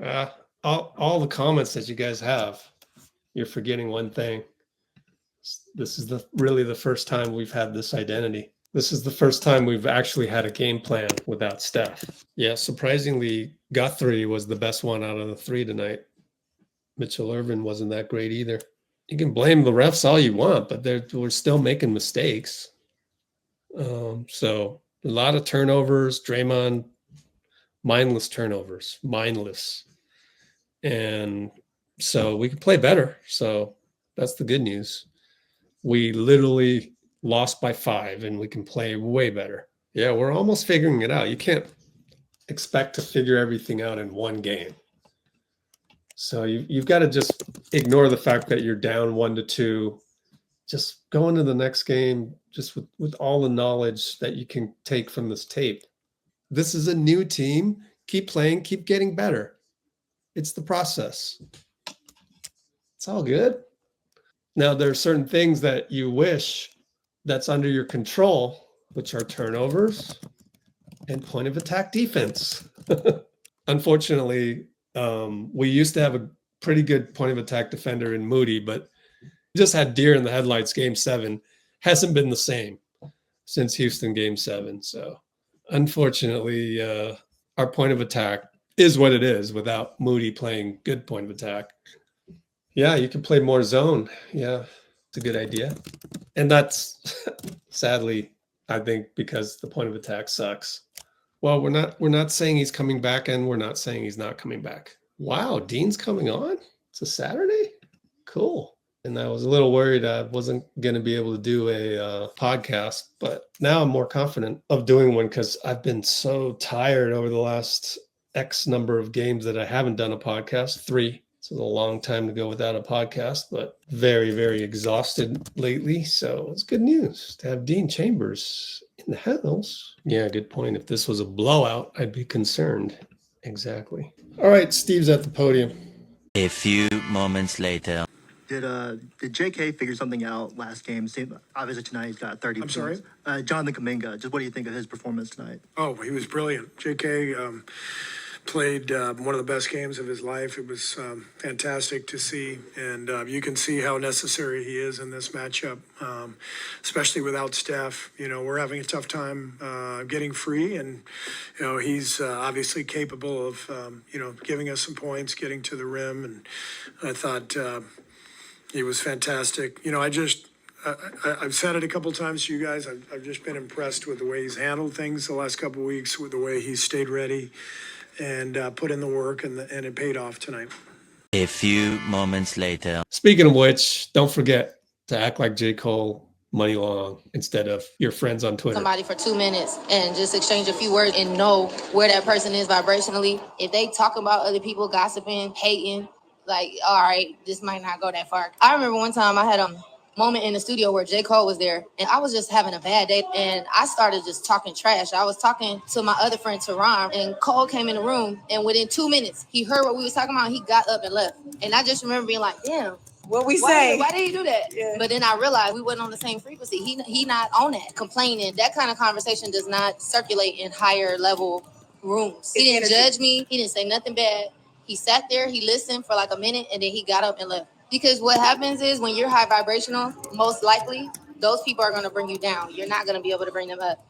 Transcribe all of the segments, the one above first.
Uh, all the comments that you guys have, you're forgetting one thing. This is really the first time we've had this identity. This is the first time we've actually had a game plan without Steph. Yeah, surprisingly, Guthrie was the best one out of the three tonight. Mitchell Irvin wasn't that great either. You can blame the refs all you want, but we're still making mistakes. So a lot of turnovers. Draymond, mindless turnovers, mindless. And so we could play better. So that's the good news. We literally lost by 5 and we can play way better. Yeah, we're almost figuring it out. You can't expect to figure everything out in one game. So you've got to just ignore the fact that you're down 1-2. Just go into the next game just with all the knowledge that you can take from this tape. This is a new team. Keep playing, keep getting better. It's the process. It's all good. Now, there are certain things that you wish that's under your control, which are turnovers and point of attack defense. Unfortunately, we used to have a pretty good point of attack defender in Moody, but just had deer in the headlights game 7. Hasn't been the same since Houston game 7. So unfortunately, our point of attack is what it is without Moody playing good point of attack. Yeah, you can play more zone. Yeah, it's a good idea. And that's sadly, I think, because the point of attack sucks. Well, we're not saying he's coming back, and we're not saying he's not coming back. Wow, Dean's coming on? It's a Saturday? Cool. And I was a little worried I wasn't going to be able to do a podcast, but now I'm more confident of doing one because I've been so tired over the last X number of games that I haven't done a podcast. 3. So it's a long time to go without a podcast, but very, very exhausted lately. So it's good news to have Dean Chambers in the house. Yeah, good point. If this was a blowout, I'd be concerned. Exactly. All right, Steve's at the podium. A few moments later. Did JK figure something out last game? Obviously tonight he's got 30 points. I'm sorry? Jonathan Kuminga, just what do you think of his performance tonight? Oh, he was brilliant. JK played one of the best games of his life. It was fantastic to see, and you can see how necessary he is in this matchup, especially without Steph. You know, we're having a tough time getting free, and, you know, he's obviously capable of, giving us some points, getting to the rim, and I thought he was fantastic. You know, I've said it a couple times to you guys. I've just been impressed with the way he's handled things the last couple of weeks, with the way he's stayed ready and put in the work, and it paid off tonight. A few moments later. Speaking of which, don't forget to act like J. Cole money long instead of your friends on Twitter. Somebody for 2 minutes and just exchange a few words and know where that person is vibrationally. If they talk about other people, gossiping, hating, like, all right, this might not go that far. I remember one time I had a moment in the studio where J. Cole was there, and I was just having a bad day, and I started just talking trash. I was talking to my other friend, Teron, and Cole came in the room, and within 2 minutes, he heard what we was talking about, and he got up and left. And I just remember being like, damn. What we say? Why did he do that? Yeah. But then I realized we wasn't on the same frequency. He not on that. Complaining, that kind of conversation does not circulate in higher level rooms. He didn't judge me. He didn't say nothing bad. He sat there, he listened for like a minute, and then he got up and left. Because what happens is when you're high vibrational, most likely those people are going to bring you down. You're not going to be able to bring them up.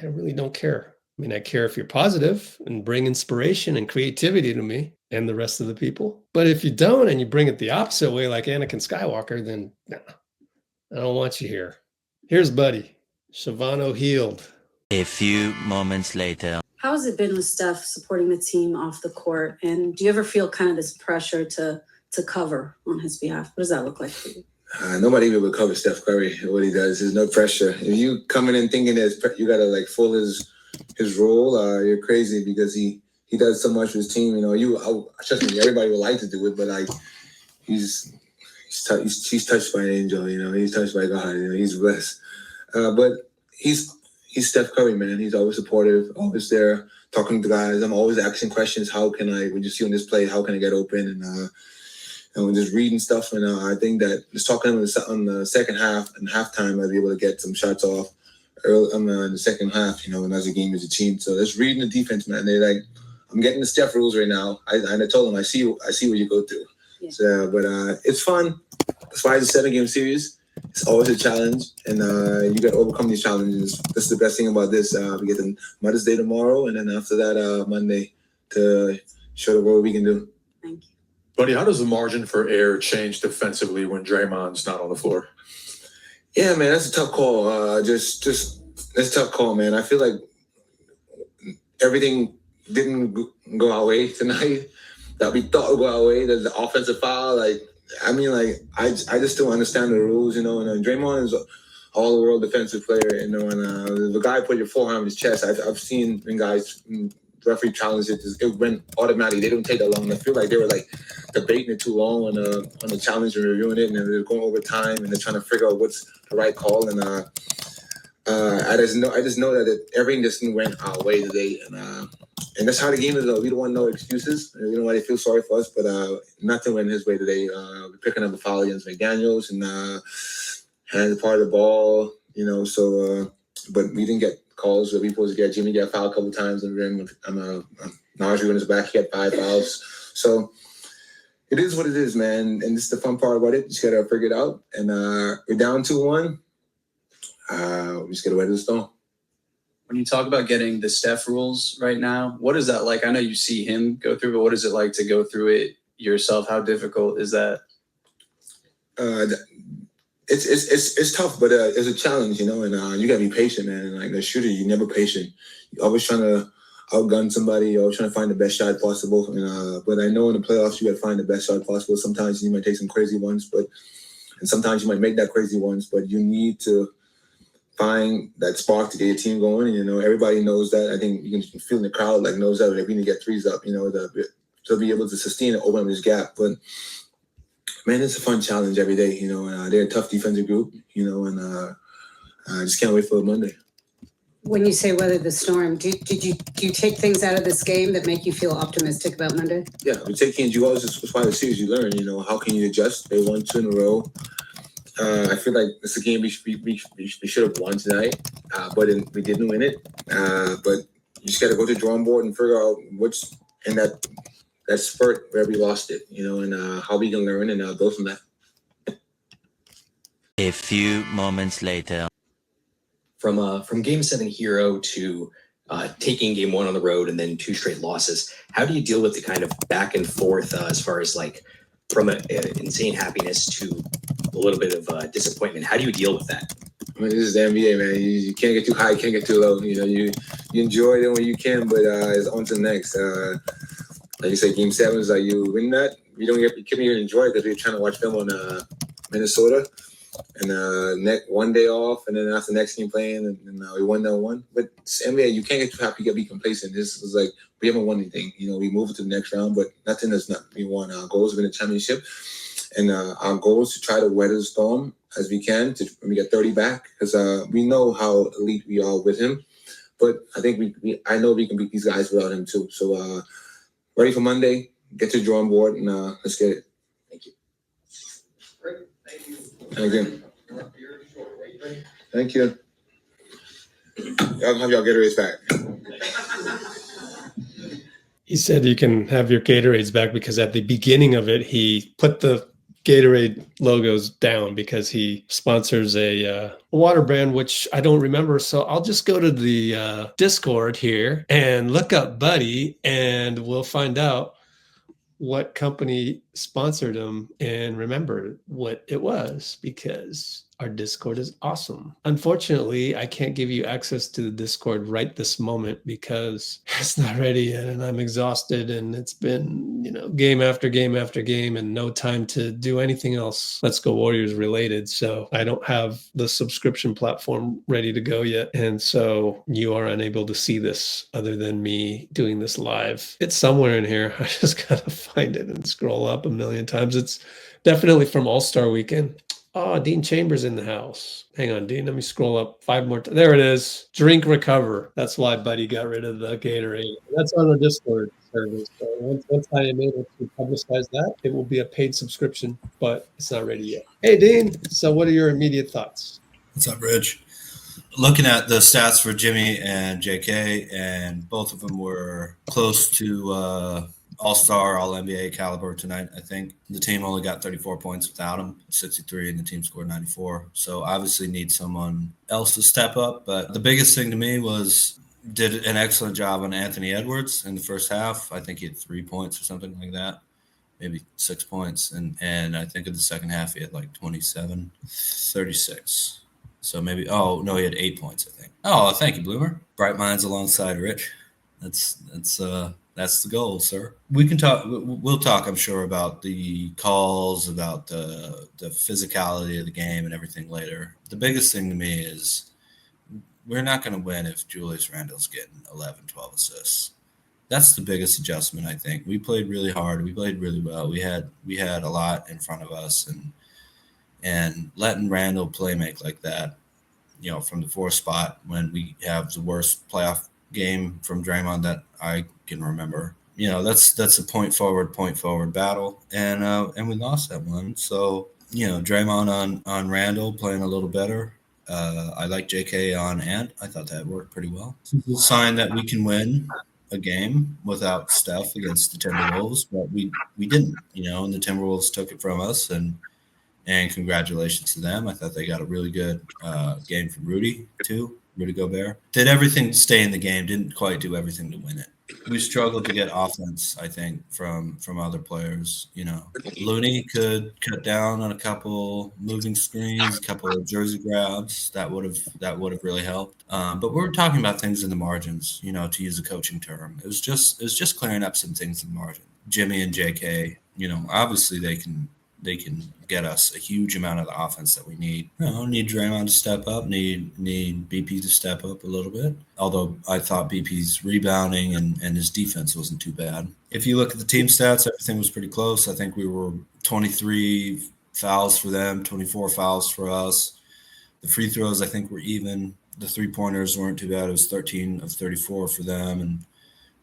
I really don't care. I mean, I care if you're positive and bring inspiration and creativity to me and the rest of the people. But if you don't and you bring it the opposite way, like Anakin Skywalker, then nah, I don't want you here. Here's Buddy. Shavano healed. A few moments later. How has it been with Steph supporting the team off the court? And do you ever feel kind of this pressure to cover on his behalf? What does that look like for you? Nobody even would cover Steph Curry. What he does, there's no pressure. If you coming in thinking that you gotta like fill his role, you're crazy, because he does so much for his team. You know, trust me, everybody would like to do it, but like he's touched by an angel. You know, he's touched by God. You know, he's blessed. But he's Steph Curry, man. He's always supportive, always there talking to the guys. I'm always asking questions. How can I? When you see on this play, how can I get open? And just reading stuff. And I think that just talking to him on the second half and halftime, I'll be able to get some shots off early in the second half, you know, and as a game as a team. So just reading the defense, man. I'm getting the Steph rules right now. I told him I see what you go through. Yeah. So, but it's fun. That's why it's a 7-game series. It's always a challenge, and you got to overcome these challenges. This is the best thing about this. We get the Mother's Day tomorrow, and then after that, Monday, to show the world what we can do. Thank you. Buddy, how does the margin for error change defensively when Draymond's not on the floor? Yeah, man, that's a tough call. Just that's a tough call, man. I feel like everything didn't go our way tonight that we thought would go our way. There's the offensive foul, I just don't understand the rules, and Draymond is all world defensive player, and the guy put your forearm in his chest. I've seen when guys referee challenged it went automatically. They don't take that long. I feel like they were debating it too long on the challenge and reviewing it, and then they're going over time and they're trying to figure out what's the right call. And I just know that everything just went our way today, and that's how the game is. We don't want no excuses. We don't want to feel sorry for us, but nothing went his way today. We're picking up a foul against McDaniels and hands part of the ball, So, but we didn't get calls where we supposed to get. Jimmy got fouled a couple times, and then Najee on his back, he had 5 fouls. So it is what it is, man. And this is the fun part about it. You just gotta figure it out. And we're down 2-1. We just gotta weather the storm. When you talk about getting the Steph rules right now, what is that like? I know you see him go through, but what is it like to go through it yourself? How difficult is that? It's tough, but it's a challenge, and you gotta be patient, man. And like a shooter, you're never patient. You're always trying to outgun somebody. You're always trying to find the best shot possible. And but I know in the playoffs, you gotta find the best shot possible. Sometimes you might take some crazy ones, and sometimes you might make that crazy ones, but you need to find that spark to get your team going. And, everybody knows that. I think you can feel in the crowd, knows that we need to get threes up, to be able to sustain and open up this gap. But, man, it's a fun challenge every day, and they're a tough defensive group, and I just can't wait for Monday. When you say weather the storm, do you take things out of this game that make you feel optimistic about Monday? Yeah, we take things. You always, that's why the series you learn, how can you adjust? They won 2 in a row. I feel like it's a game we should have won tonight, but we didn't win it. But you just got to go to the drawing board and figure out what's in that spurt where we lost it, and how we can learn and go from that. A few moments later. From Game 7 hero to taking Game 1 on the road and then 2 straight losses, how do you deal with the kind of back and forth as far as from an insane happiness to a little bit of disappointment? How do you deal with that? I mean, this is the NBA, man. You can't get too high, you can't get too low. You enjoy it when you can, but it's on to the next. Like you said, Game 7 is you win that. You don't get come here and enjoy it because we're trying to watch film on Minnesota, and one day off, and then after the next game playing, and we won that one. But it's NBA, you can't get too happy, you gotta be complacent. This was we haven't won anything. We moved to the next round, but nothing is not. We won. Our goals have been a championship, and our goal is to try to weather the storm as we can when we get 30 back, because we know how elite we are with him. But I think I know we can beat these guys without him too. So ready for Monday, get to the drawing board, and let's get it. Thank you. Thank you. Thank you. I'll have y'all Gatorades back. He said you can have your Gatorades back because at the beginning of it, he put the Gatorade logos down because he sponsors a water brand, which I don't remember. So I'll just go to the Discord here and look up Buddy, and we'll find out what company sponsored him and remember what it was, because our Discord is awesome. Unfortunately, I can't give you access to the Discord right this moment because it's not ready yet, and I'm exhausted, and it's been, game after game after game and no time to do anything else Let's Go Warriors related. So I don't have the subscription platform ready to go yet. And so you are unable to see this other than me doing this live. It's somewhere in here. I just gotta find it and scroll up a million times. It's definitely from All-Star Weekend. Oh, Dean Chambers in the house. Hang on, Dean. Let me scroll up 5 more times. There it is. Drink Recover. That's why Buddy got rid of the Gatorade. That's on the Discord service. So once I am able to publicize that, it will be a paid subscription, but it's not ready yet. Hey, Dean. So what are your immediate thoughts? What's up, Rich? looking at the stats for Jimmy and JK, and both of them were close to all-star, all-NBA caliber tonight. I think the team only got 34 points without him, 63, and the team scored 94. So obviously need someone else to step up. But the biggest thing to me was did an excellent job on Anthony Edwards in the first half. I think he had 3 points or something like that, maybe 6 points. And I think in the second half he had like 27, 36. So maybe, oh, no, he had 8 points, I think. Oh, thank you, Bloomer. Bright minds alongside Rich. That's the goal, sir. We can talk. We'll talk, I'm sure, about the calls, about the physicality of the game and everything later. The biggest thing to me is we're not going to win if Julius Randle's getting 11, 12 assists. That's the biggest adjustment, I think. We played really hard. We played really well. We had a lot in front of us, and letting Randle play make like that, from the 4 spot when we have the worst playoff game from Draymond that I can remember. That's a point forward battle, and we lost that one. So Draymond on Randle playing a little better. I like JK on Ant. I thought that worked pretty well. It's a sign that we can win a game without Steph against the Timberwolves, but we didn't. And the Timberwolves took it from us, and congratulations to them. I thought they got a really good game from Rudy, too. Rudy Gobert. Did everything to stay in the game, didn't quite do everything to win it. We struggled to get offense, I think, from other players. Looney could cut down on a couple moving screens, a couple of jersey grabs. That would have really helped. But we're talking about things in the margins, to use a coaching term. It was just clearing up some things in the margin. Jimmy and JK, obviously they can get us a huge amount of the offense that we need. Need Draymond to step up, need BP to step up a little bit. Although I thought BP's rebounding and his defense wasn't too bad. If you look at the team stats, everything was pretty close. I think we were 23 fouls for them, 24 fouls for us. The free throws, I think, were even. The three-pointers weren't too bad. It was 13 of 34 for them and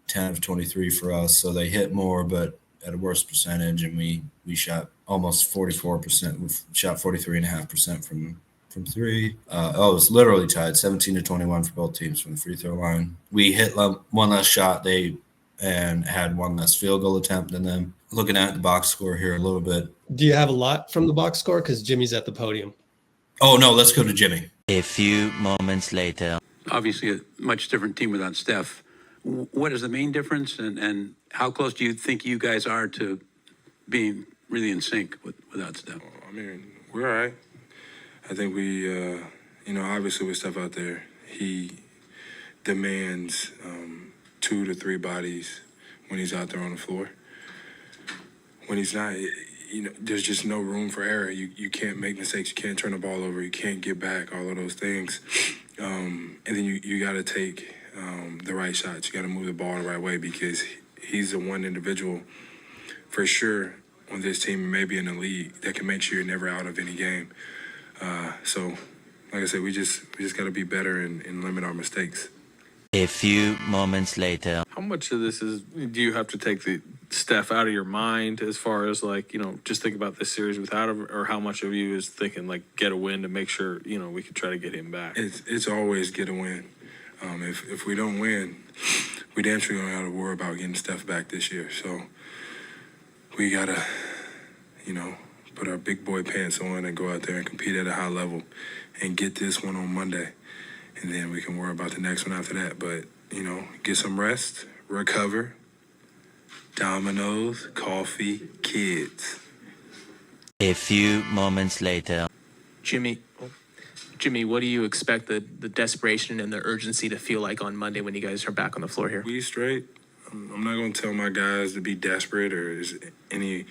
10 of 23 for us. So they hit more, but at a worse percentage, and we shot almost 44%. We shot 43.5% from three. It was literally tied, 17 to 21 for both teams from the free throw line. We hit one less shot, and had one less field goal attempt than them. Looking at the box score here a little bit. Do you have a lot from the box score? Because Jimmy's at the podium. Oh, no, let's go to Jimmy. A few moments later. Obviously, a much different team without Steph. What is the main difference, and how close do you think you guys are to being really in sync without Steph? I mean, we're all right. I think we, obviously with Steph out there, he demands 2 to 3 bodies when he's out there on the floor. When he's not, there's just no room for error. You can't make mistakes. You can't turn the ball over. You can't get back, all of those things. And then you got to take the right shots. You got to move the ball the right way because he's the one individual for sure on this team and maybe in the league that can make sure you're never out of any game. So, like I said, we just got to be better and limit our mistakes. A few moments later. How much of this do you have to take the Steph out of your mind as far as just think about this series without him, or how much of you is thinking get a win to make sure, we can try to get him back? It's always get a win. If we don't win, we damn sure don't have to worry about getting Steph back this year. So we got to, put our big boy pants on and go out there and compete at a high level and get this one on Monday. And then we can worry about the next one after that. But, get some rest, recover, Domino's, coffee, kids. A few moments later. Jimmy, what do you expect the desperation and the urgency to feel like on Monday when you guys are back on the floor here? We straight. I'm not going to tell my guys to be desperate or is any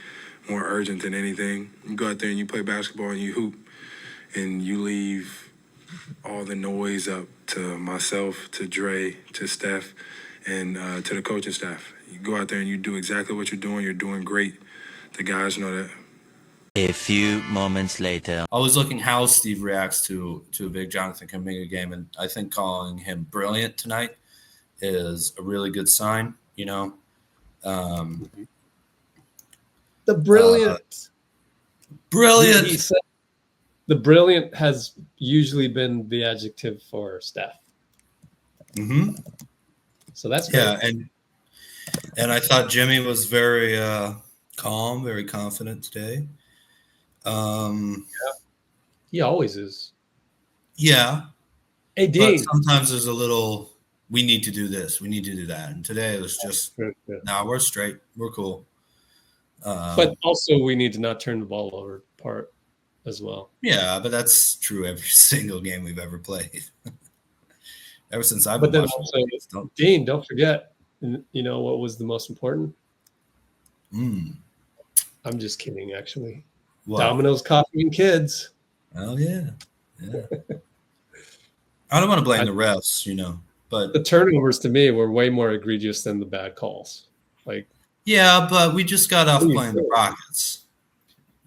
more urgent than anything. You go out there and you play basketball and you hoop and you leave all the noise up to myself, to Dre, to Steph, and to the coaching staff. You go out there and you do exactly what you're doing. You're doing great. The guys know that. A few moments later. I was looking how Steve reacts to a big Jonathan Kuminga game, and I think calling him brilliant tonight is a really good sign, The brilliant. Brilliant. He said the brilliant has usually been the adjective for Steph. Mm-hmm. So that's great. Yeah, and I thought Jimmy was very calm, very confident today. He always is. Yeah, Hey, but Dean. sometimes there's a little, we need to do this, we need to do that. And today it was just, Good. nah, we're straight, we're cool. But also we need to not turn the ball over part as well. Yeah, but that's true every single game we've ever played. Ever since I've But been then watching. also, Dean, don't forget, you know what was the most important? I'm just kidding, actually. What? Domino's Coffee and Kids. Oh, yeah. I don't want to blame the refs, you know, but the turnovers to me were way more egregious than the bad calls. Like, yeah, but we just got off playing the Rockets.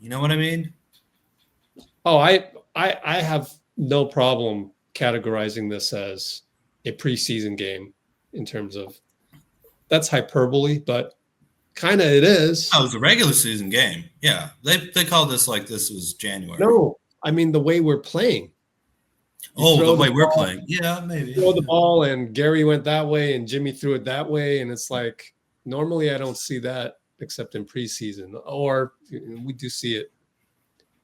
You know what I mean? Oh, I have no problem categorizing this as a preseason game in terms of that's hyperbole, but kind of it is. Oh, it was a regular season game. Yeah, they called this like this was January. No, I mean the way we're playing. The way we're playing. Yeah, maybe. Throw the ball and Gary went that way and Jimmy threw it that way, and it's like normally I don't see that except in preseason, or we do see it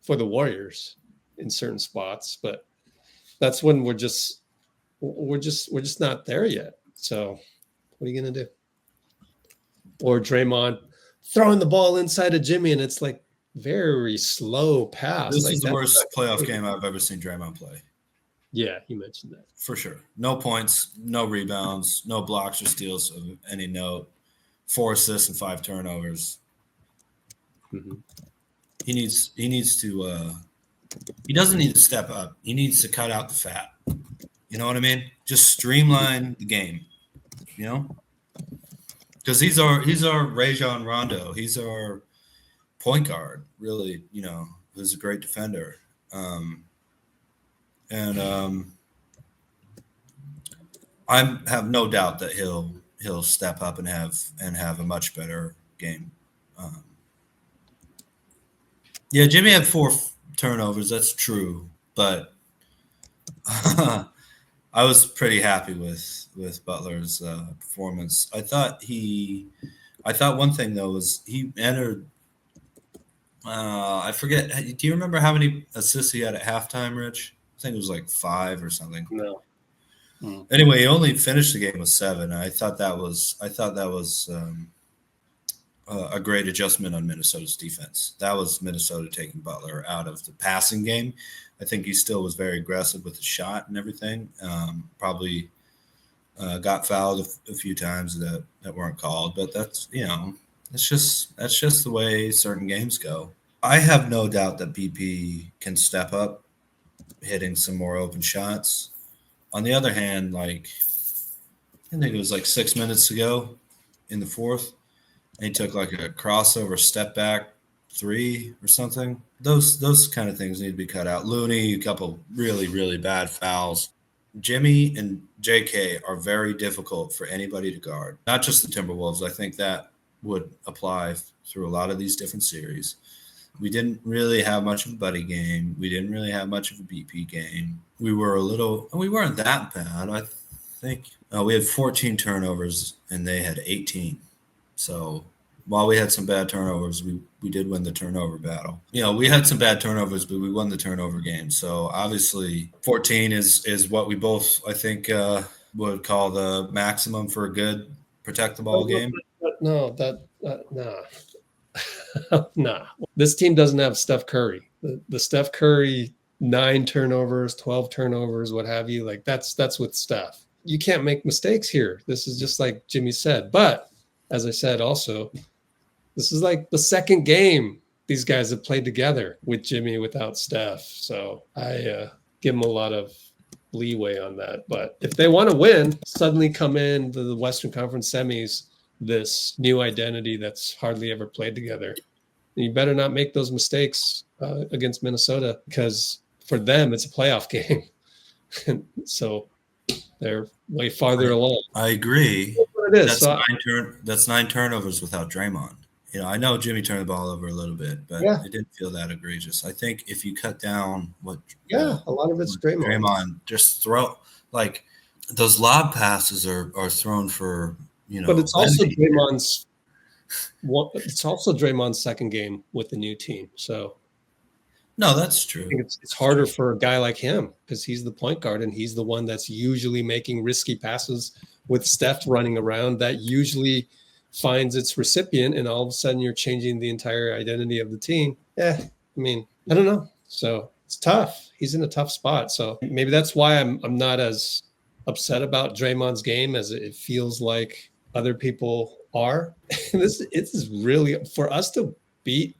for the Warriors in certain spots, but that's when we're just not there yet. So what are you gonna do? Or Draymond throwing the ball inside of Jimmy, and it's like very slow pass. This like is the worst playoff game I've ever seen Draymond play. Yeah, he mentioned that. For sure. No points, no rebounds, no blocks or steals of any note, 4 assists and 5 turnovers. Mm-hmm. He needs to he doesn't need to step up. He needs to cut out the fat. You know what I mean? Just streamline the game. You know? Because he's our Rajon Rondo. He's our point guard, really, you know, who's a great defender. I have no doubt that he'll step up and have a much better game. Yeah, Jimmy had 4 turnovers. That's true, but I was pretty happy with Butler's performance. I thought one thing though was he entered. I forget. Do you remember how many assists he had at halftime, Rich? I think it was like 5 or something. No. Anyway, he only finished the game with 7. I thought that was a great adjustment on Minnesota's defense. That was Minnesota taking Butler out of the passing game. I think he still was very aggressive with the shot and everything. Probably got fouled a few times that weren't called, but that's, you know, that's just the way certain games go. I have no doubt that BP can step up, hitting some more open shots. On the other hand, like I think it was like 6 minutes ago in the fourth, and he took like a crossover step back 3 or something. Those kind of things need to be cut out. Looney, a couple really, really bad fouls. Jimmy and JK are very difficult for anybody to guard, not just the Timberwolves. I think that would apply through a lot of these different series. We didn't really have much of a buddy game. We didn't really have much of a BP game. We weren't that bad. I think we had 14 turnovers and they had 18. So while we had some bad turnovers, we did win the turnover battle. You know, we had some bad turnovers, but we won the turnover game. So obviously 14 is what we both, I think, would call the maximum for a good protect the ball game. No, nah. This team doesn't have Steph Curry. The Steph Curry 9 turnovers, 12 turnovers, what have you. Like that's with Steph. You can't make mistakes here. This is just like Jimmy said. But as I said, also, this is like the second game these guys have played together with Jimmy without Steph. So I give them a lot of leeway on that. But if they want to win, suddenly come in to the Western Conference semis, this new identity that's hardly ever played together. And you better not make those mistakes against Minnesota, because for them, it's a playoff game. So they're way farther along. I agree. That's what it is. That's 9 turnovers without Draymond. I know Jimmy turned the ball over a little bit, but Yeah. it didn't feel that egregious. I think if you cut down what Yeah, a lot of it's Draymond. Draymond just throw like those lob passes are thrown for But it's also Wemby. Draymond's second game with the new team. So No, that's I true. think it's harder for a guy like him because he's the point guard and he's the one that's usually making risky passes with Steph running around that usually finds its recipient, and all of a sudden you're changing the entire identity of the team. I mean, I don't know. So it's tough. He's in a tough spot. So maybe that's why I'm not as upset about Draymond's game as it feels like other people are. It's really for us to beat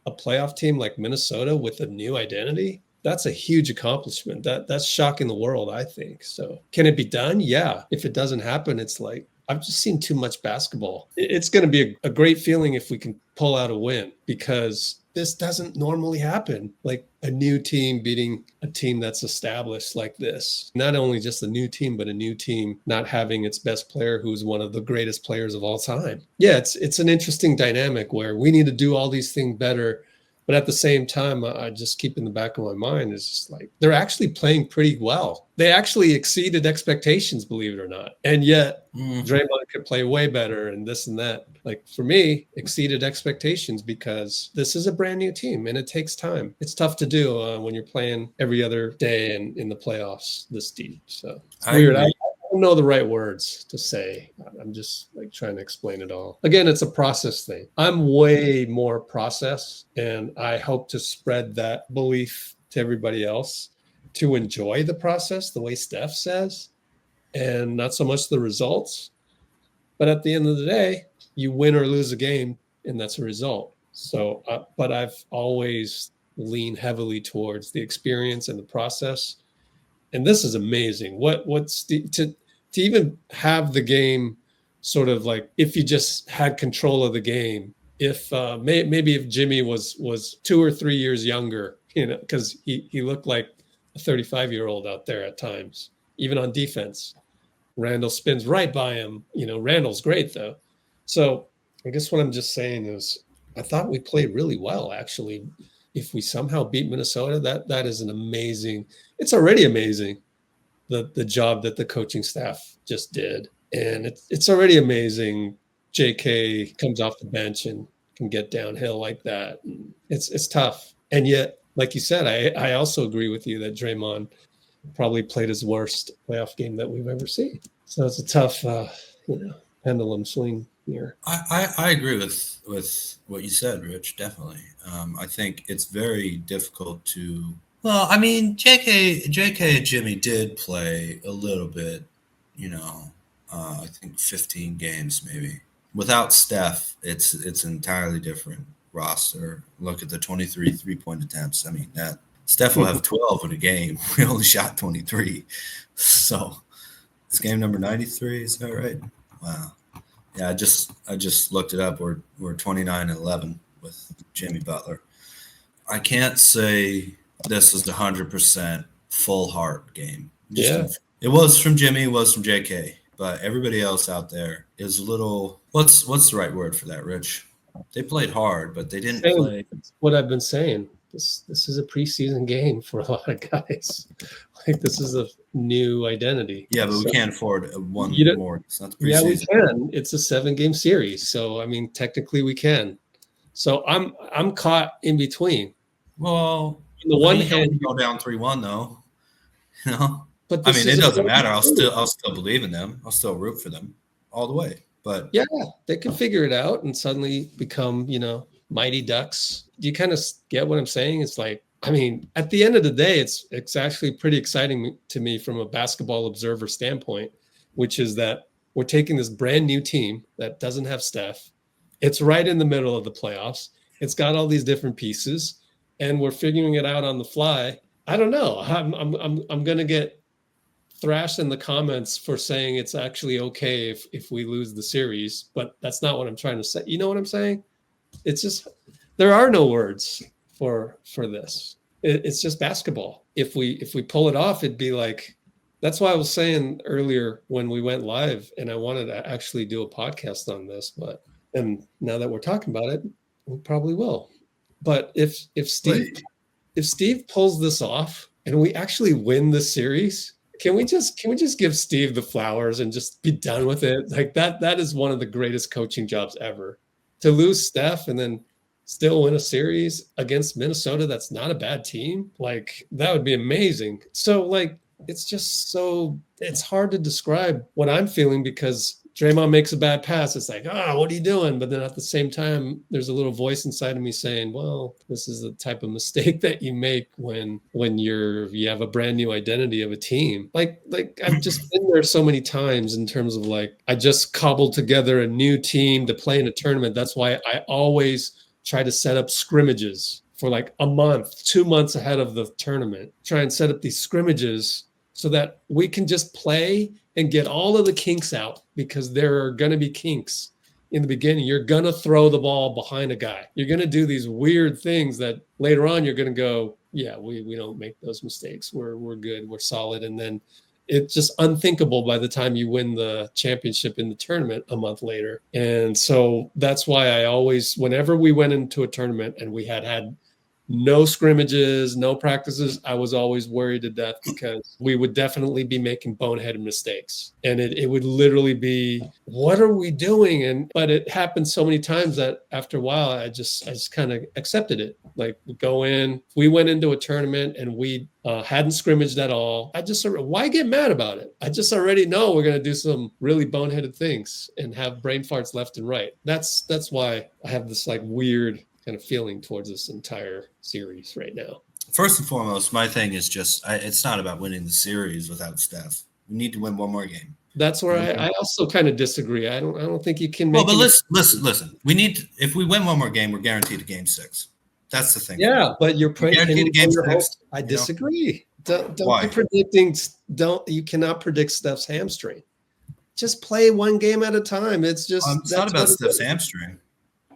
a playoff team like Minnesota with a new identity. That's a huge accomplishment. That's shocking the world, I think. So can it be done? Yeah. If it doesn't happen, it's like I've just seen too much basketball. It's going to be a great feeling if we can pull out a win because this doesn't normally happen. Like a new team beating a team that's established like this. Not only just a new team, but a new team not having its best player who's one of the greatest players of all time. Yeah, it's an interesting dynamic where we need to do all these things better. But at the same time, I just keep in the back of my mind is just like they're actually playing pretty well. They actually exceeded expectations, believe it or not. And yet Draymond could play way better and this and that. Like for me, exceeded expectations because this is a brand new team and it takes time. It's tough to do when you're playing every other day and in the playoffs this deep. So it's weird. I don't know the right words to say. I'm just like trying to explain it all. Again, it's a process thing. I'm way more process, and I hope to spread that belief to everybody else to enjoy the process the way Steph says, and not so much the results. But at the end of the day, you win or lose a game, and that's a result. So, but I've always leaned heavily towards the experience and the process. And this is amazing. To even have the game sort of like if you just had control of the game. If maybe if Jimmy was 2 or 3 years younger, because he looked like a 35-year-old out there at times, even on defense. Randall spins right by him. Randall's great though. So I guess what I'm just saying is I thought we played really well, actually. If we somehow beat Minnesota, that is an amazing, it's already amazing the job that the coaching staff just did. And it's already amazing. JK comes off the bench and can get downhill like that. It's tough. And yet, like you said, I also agree with you that Draymond probably played his worst playoff game that we've ever seen. So it's a tough, pendulum swing here. I agree with what you said, Rich. Definitely. I think it's very difficult to. Well, I mean, JK and Jimmy did play a little bit. I think 15 games maybe. Without Steph, it's an entirely different roster. Look at the 23 3-point attempts. I mean, that Steph will have 12 in a game. We only shot 23. So it's game number 93. Is that right? Wow. Yeah, I just looked it up. We're 29-11 with Jimmy Butler. I can't say this is the 100% full heart game. It was from Jimmy. It was from JK. But everybody else out there is a little. What's the right word for that, Rich? They played hard, but they didn't play. That's what I've been saying. This is a preseason game for a lot of guys. Like this is a new identity. Yeah, but we can't afford one more. It's not the preseason. Yeah, we can. It's a 7-game series, so I mean, technically we can. So I'm caught in between. Well, on the one hand, you go down 3-1 though. But I mean, it doesn't matter. I'll still believe in them. I'll still root for them all the way. But yeah, they can figure it out and suddenly become, mighty Ducks. Do you kind of get what I'm saying? It's like, I mean, at the end of the day, it's actually pretty exciting to me from a basketball observer standpoint, which is that we're taking this brand new team that doesn't have Steph. It's right in the middle of the playoffs. It's got all these different pieces, and we're figuring it out on the fly. I don't know. I'm going to get thrashed in the comments for saying it's actually okay if we lose the series, but that's not what I'm trying to say. You know what I'm saying? It's just there are no words for this. It's just basketball. If we pull it off, it'd be like that's why I was saying earlier when we went live, and I wanted to actually do a podcast on this, but And now that we're talking about it, we probably will. But if Steve pulls this off and we actually win this series, can we just give Steve the flowers and just be done with it? Like that is one of the greatest coaching jobs ever. To lose Steph and then still win a series against Minnesota, that's not a bad team. Like that would be amazing. So like it's hard to describe what I'm feeling because Draymond makes a bad pass. It's like, what are you doing? But then at the same time, there's a little voice inside of me saying, well, this is the type of mistake that you make when you have a brand new identity of a team. Like I've just been there so many times in terms of like, I just cobbled together a new team to play in a tournament. That's why I always try to set up scrimmages for like a month, 2 months ahead of the tournament. Try and set up these scrimmages so that we can just play and get all of the kinks out, because there are going to be kinks in the beginning. You're going to throw the ball behind a guy. You're going to do these weird things that later on you're going to go, yeah, we don't make those mistakes. We're good. We're solid. And then it's just unthinkable by the time you win the championship in the tournament a month later. And so that's why I always, whenever we went into a tournament and we had no scrimmages, no practices, I was always worried to death because we would definitely be making boneheaded mistakes. And it would literally be, what are we doing? But it happened so many times that after a while, I just kind of accepted it. Like we went into a tournament and we hadn't scrimmaged at all. Why get mad about it? I just already know we're going to do some really boneheaded things and have brain farts left and right. That's why I have this like weird kind of feeling towards this entire series right now. First and foremost, my thing is just it's not about winning the series without Steph. We need to win one more game. That's where I also kind of disagree. I don't think you can make. Well, but listen. We need if we win one more game, we're guaranteed a game 6. That's the thing. Yeah, but you're guaranteed a game 6. I disagree. Don't Why? be predicting. You cannot predict Steph's hamstring. Just play one game at a time. It's not about Steph's hamstring.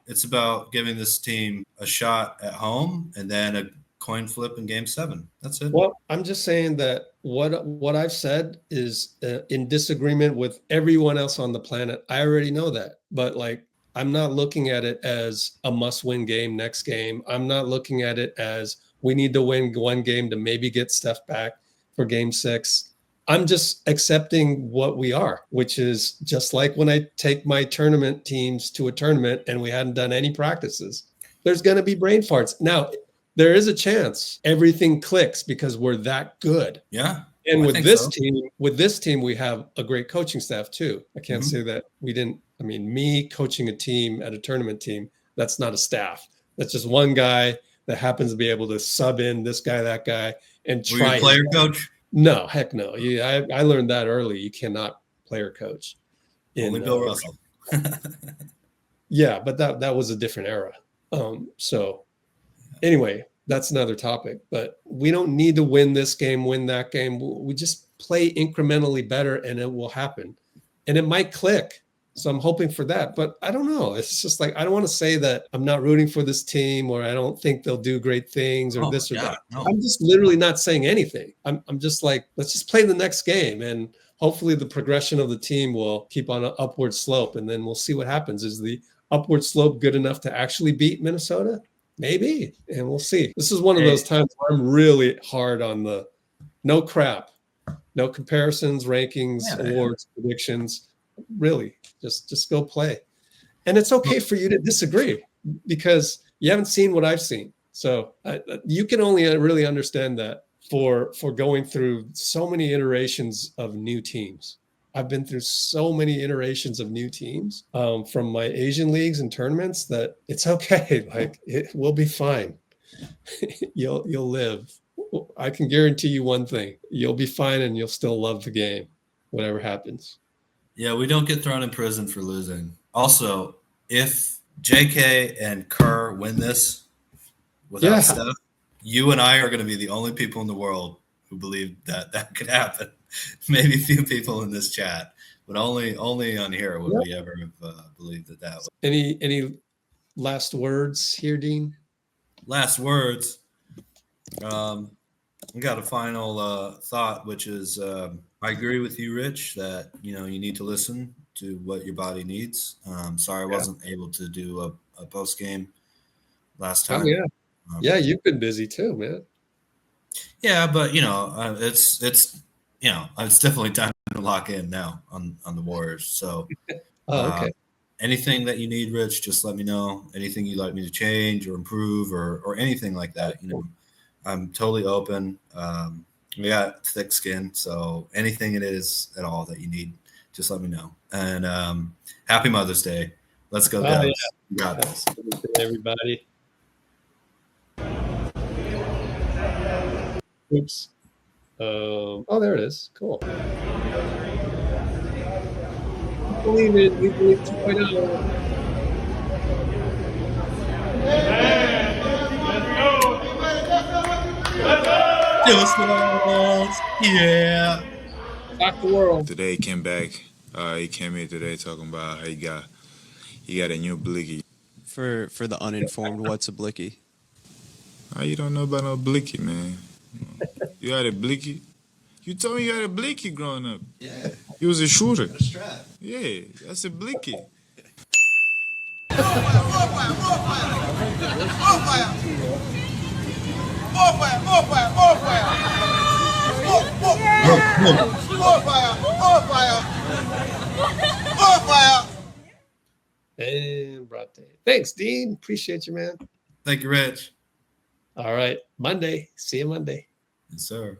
It's about giving this team a shot at home and then a coin flip in game 7. That's it. Well, I'm just saying that what I've said is in disagreement with everyone else on the planet. I already know that, but like, I'm not looking at it as a must-win game next game. I'm not looking at it as we need to win one game to maybe get Steph back for game 6. I'm just accepting what we are, which is just like when I take my tournament teams to a tournament and we hadn't done any practices, there's going to be brain farts. Now, there is a chance everything clicks because we're that good. Yeah. And with this team, we have a great coaching staff too. I can't say that we didn't. I mean, me coaching a team at a tournament team, that's not a staff. That's just one guy that happens to be able to sub in this guy, that guy, and try. Were you a player coach? No, heck no. I learned that early. You cannot player coach. Only Bill Russell. Yeah, but that was a different era. So anyway, that's another topic. But we don't need to win this game, win that game. We just play incrementally better and it will happen. And it might click. So I'm hoping for that. But I don't know. It's just like, I don't want to say that I'm not rooting for this team or I don't think they'll do great things or this or that. No. I'm just literally not saying anything. I'm just like, let's just play the next game. And hopefully the progression of the team will keep on an upward slope. And then we'll see what happens. Is the upward slope good enough to actually beat Minnesota? Maybe. And we'll see. This is one of those times where I'm really hard on the no crap, no comparisons, rankings, awards, predictions. Really, just go play. And it's okay for you to disagree because you haven't seen what I've seen. So you can only really understand that for going through so many iterations of new teams. I've been through so many iterations of new teams from my Asian leagues and tournaments that it's okay. Like it will be fine. You'll live. I can guarantee you one thing. You'll be fine and you'll still love the game, whatever happens. Yeah, we don't get thrown in prison for losing. Also, if JK and Kerr win this without Steph, you and I are going to be the only people in the world who believe that could happen. Maybe a few people in this chat, but only on here would we ever have believed that was. Any last words here, Dean? Last words. I got a final thought, which is I agree with you, Rich, that you need to listen to what your body needs. Sorry I wasn't able to do a post game last time. Oh yeah, Um, you've been busy too, man. Yeah, but it's it's definitely time to lock in now on the Warriors. So Okay. anything that you need, Rich, just let me know. Anything you'd like me to change or improve or anything like that, I'm totally open. We got thick skin, so anything it is at all that you need, just let me know. And happy Mother's Day. Let's go, Oh, guys. yeah. You got this. Everybody. Oops. Oh, there it is. Cool. Believe it. We believe 2.0. Yeah. Rock the world. Today he came back. He came here today talking about how he got a new blicky. For the uninformed, what's a blicky? How you don't know about no blicky, man? You had a blicky? You told me you had a blicky growing up. Yeah. You was a shooter. A strap. Yeah, that's a blicky. And Brate. Thanks, Dean. Appreciate you, man. Thank you, Rich. All right. Monday. See you Monday. Yes, sir.